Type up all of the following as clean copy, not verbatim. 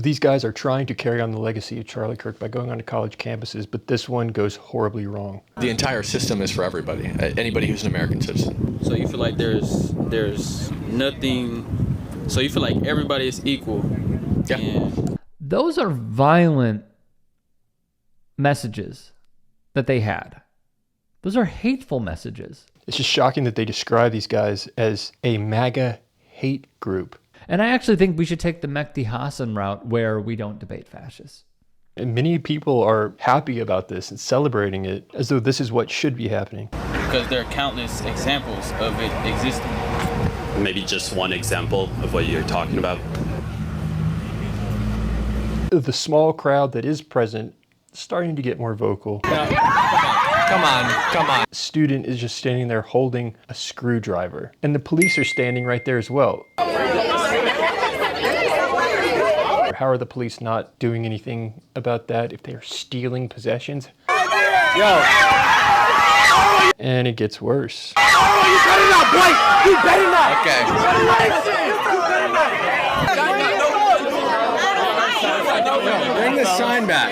These guys are trying to carry on the legacy of Charlie Kirk by going onto college campuses, but this one goes horribly wrong. The entire system is for everybody, anybody who's an American citizen. So you feel like there's nothing, so you feel like everybody is equal. Yeah. And those are violent messages that they had. Those are hateful messages. It's just shocking that they describe these guys as a MAGA hate group. And I actually think we should take the Mehdi Hassan route where we don't debate fascists. And many people are happy about this and celebrating it as though this is what should be happening. because there are countless examples of it existing. Maybe just one example of what you're talking about. The small crowd that is present is starting to get more vocal. Come on. Student is just standing there holding a screwdriver. And the police are standing right there as well. How are the police not doing anything about that if they are stealing possessions? Yo. And it gets worse. Okay. Bring the sign back.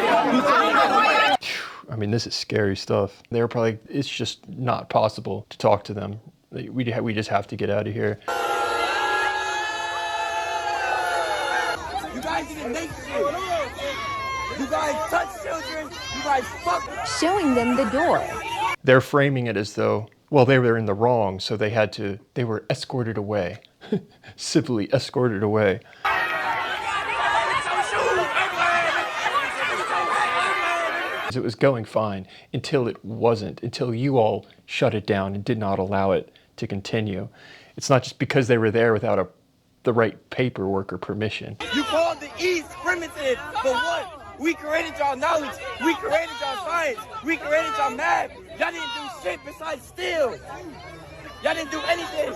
I mean, this is scary stuff. They're probably, it's just not possible to talk to them. We just have to get out of here. You guys didn't make shit. You guys touch children. You guys fuck. Showing them the door. They're framing it as though, well, they were in the wrong, so they were escorted away. Civilly escorted away. It was going fine until it wasn't, until you all shut it down and did not allow it to continue. It's not just because they were there without the right paperwork or permission. You called the East primitive for what? We created y'all knowledge. We created y'all science. We created y'all math. Y'all didn't do shit besides steal. Y'all didn't do anything.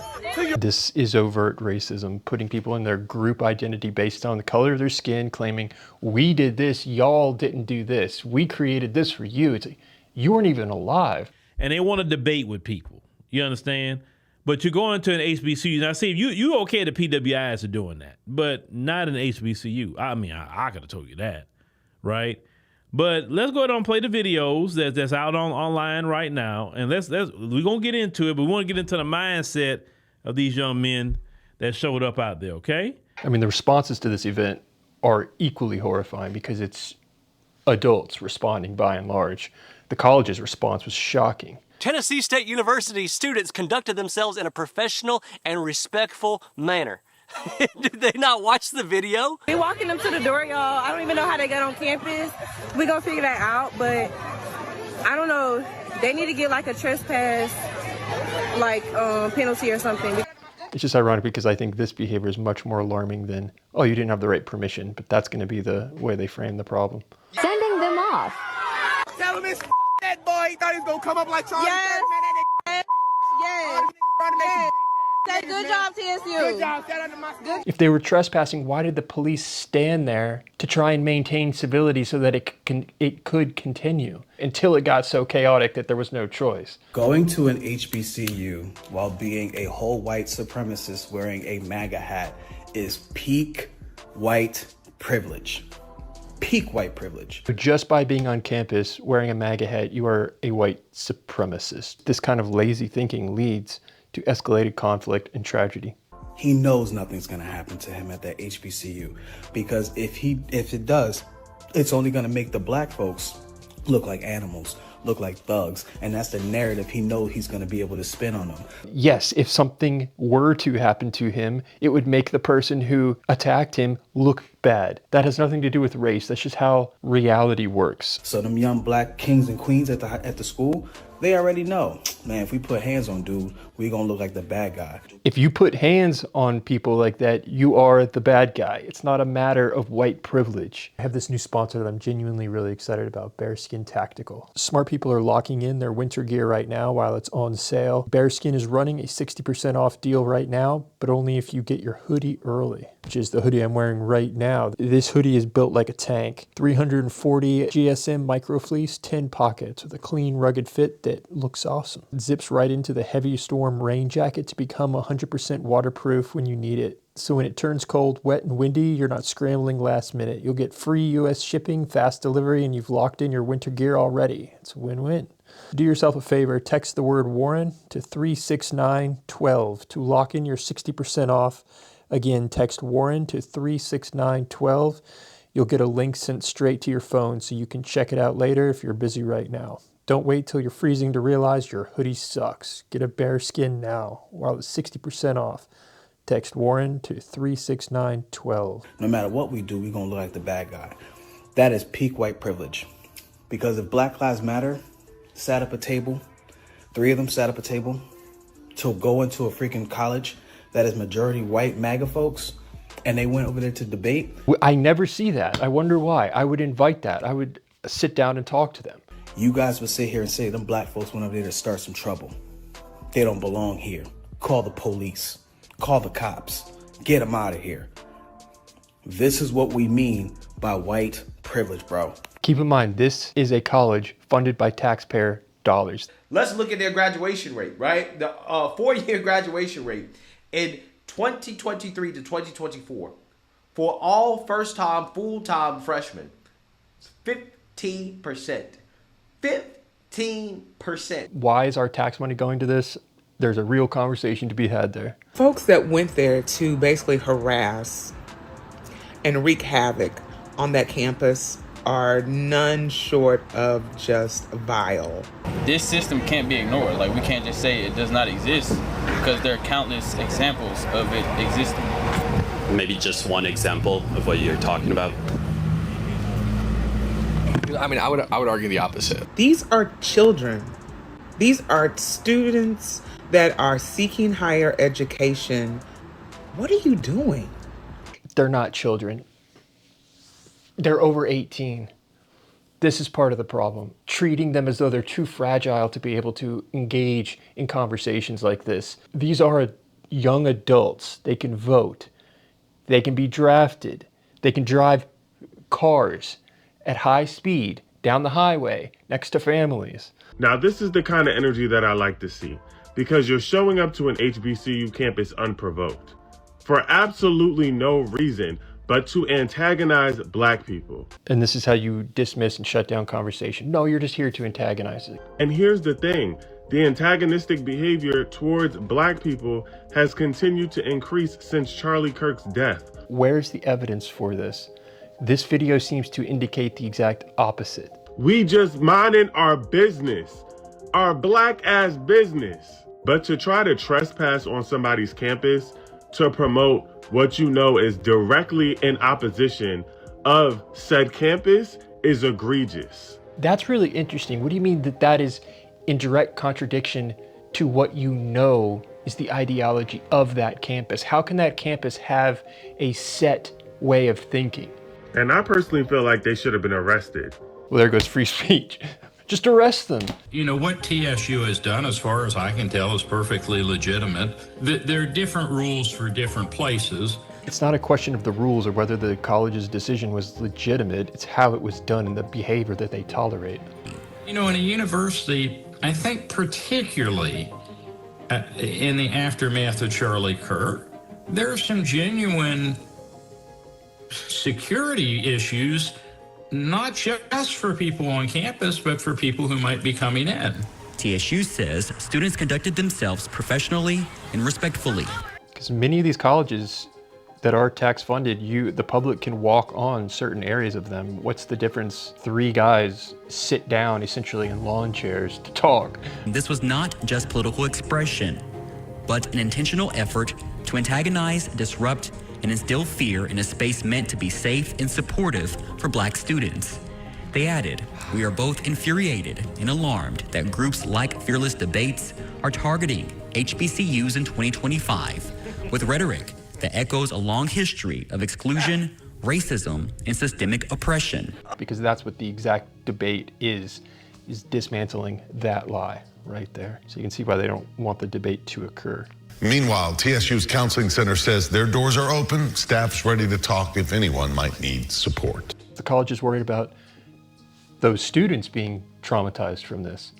This is overt racism, putting people in their group identity based on the color of their skin, claiming, we did this, y'all didn't do this. We created this for you. It's like, you weren't even alive. And they want to debate with people. You understand? But you're going to an HBCU. Now, see, you okay, the PWIs are doing that, but not an HBCU. I mean, I could have told you that, right? But let's go ahead and play the videos that's out online right now, and we're gonna get into it. But we want to get into the mindset of these young men that showed up out there. Okay? I mean, the responses to this event are equally horrifying because it's adults responding by and large. The college's response was shocking. Tennessee State University students conducted themselves in a professional and respectful manner. Did they not watch the video? We walking them to the door, y'all. I don't even know how they got on campus. We gonna figure that out, but I don't know. They need to get like a trespass, penalty or something. It's just ironic because I think this behavior is much more alarming than, oh, you didn't have the right permission, but that's going to be the way they frame the problem. Sending them off. Tell him it's that boy. He thought he was gonna come up like Charlie. Yes. Say good job, TSU. Good job. Shout out to my school. If they were trespassing, why did the police stand there to try and maintain civility so that it could continue until it got so chaotic that there was no choice? Going to an HBCU while being a whole white supremacist wearing a MAGA hat is peak white privilege. Peak white privilege. Just by being on campus wearing a MAGA hat, you are a white supremacist. This kind of lazy thinking leads to escalated conflict and tragedy. He knows nothing's gonna happen to him at that HBCU because if it does, it's only gonna make the black folks look like animals, look like thugs, and that's the narrative he knows he's gonna be able to spin on them. Yes, if something were to happen to him, it would make the person who attacked him look bad. That has nothing to do with race. That's just how reality works. So them young black kings and queens at the school, they already know, man, if we put hands on dude, we gonna look like the bad guy. If you put hands on people like that, you are the bad guy. It's not a matter of white privilege. I have this new sponsor that I'm genuinely really excited about, Bearskin Tactical. Smart people are locking in their winter gear right now while it's on sale. Bearskin is running a 60% off deal right now, but only if you get your hoodie early, which is the hoodie I'm wearing right now. This hoodie is built like a tank. 340 GSM microfleece, 10 pockets with a clean, rugged fit that looks awesome. It zips right into the heavy storm rain jacket to become 100% waterproof when you need it. So when it turns cold, wet, and windy, you're not scrambling last minute. You'll get free U.S. shipping, fast delivery, and you've locked in your winter gear already. It's a win-win. Do yourself a favor, text the word Warren to 36912 to lock in your 60% off. Again, text Warren to 36912. You'll get a link sent straight to your phone so you can check it out later if you're busy right now. Don't wait till you're freezing to realize your hoodie sucks. Get a bearskin now while it's 60% off. Text Warren to 36912. No matter what we do, we're going to look like the bad guy. That is peak white privilege. Because if Black Lives Matter sat up a table, 3 of them sat up a table to go into a freaking college that is majority white MAGA folks, and they went over there to debate. I never see that. I wonder why. I would invite that. I would sit down and talk to them. You guys would sit here and say them black folks went over there to start some trouble. They don't belong here. Call the police. Call the cops. Get them out of here. This is what we mean by white privilege, bro. Keep in mind, this is a college funded by taxpayer dollars. Let's look at their graduation rate, right? The 4-year graduation rate in 2023 to 2024 for all first-time, full-time freshmen, 15%. 15%. Why is our tax money going to this? There's a real conversation to be had there. Folks that went there to basically harass and wreak havoc on that campus are none short of just vile. This system can't be ignored. Like, we can't just say it does not exist because there are countless examples of it existing. Maybe just one example of what you're talking about. I mean, I would argue the opposite. These are children. These are students that are seeking higher education. What are you doing? They're not children. They're over 18. This is part of the problem. Treating them as though they're too fragile to be able to engage in conversations like this. These are young adults. They can vote. They can be drafted. They can drive cars at high speed down the highway next to families. Now, this is the kind of energy that I like to see, because you're showing up to an HBCU campus unprovoked for absolutely no reason but to antagonize black people. And this is how you dismiss and shut down conversation. No, you're just here to antagonize it. And here's the thing. The antagonistic behavior towards black people has continued to increase since Charlie Kirk's death. Where's the evidence for this? This video seems to indicate the exact opposite. We just minding our business, our black ass business. But to try to trespass on somebody's campus to promote what you know is directly in opposition of said campus is egregious. That's really interesting. What do you mean that that is in direct contradiction to what you know is the ideology of that campus? How can that campus have a set way of thinking? And I personally feel like they should have been arrested. Well, there goes free speech. Just arrest them. You know, what TSU has done, as far as I can tell, is perfectly legitimate. There are different rules for different places. It's not a question of the rules or whether the college's decision was legitimate. It's how it was done and the behavior that they tolerate. You know, in a university, I think particularly in the aftermath of Charlie Kirk, there are some genuine security issues, not just for people on campus, but for people who might be coming in. TSU says students conducted themselves professionally and respectfully. Because many of these colleges that are tax funded, the public can walk on certain areas of them. What's the difference? 3 guys sit down essentially in lawn chairs to talk. This was not just political expression, but an intentional effort to antagonize, disrupt, and instill fear in a space meant to be safe and supportive for black students. They added, "We are both infuriated and alarmed that groups like Fearless Debates are targeting HBCUs in 2025 with rhetoric that echoes a long history of exclusion, racism, and systemic oppression." Because that's what the exact debate is dismantling that lie right there. So you can see why they don't want the debate to occur. Meanwhile, TSU's Counseling Center says their doors are open, staff's ready to talk if anyone might need support. The college is worried about those students being traumatized from this.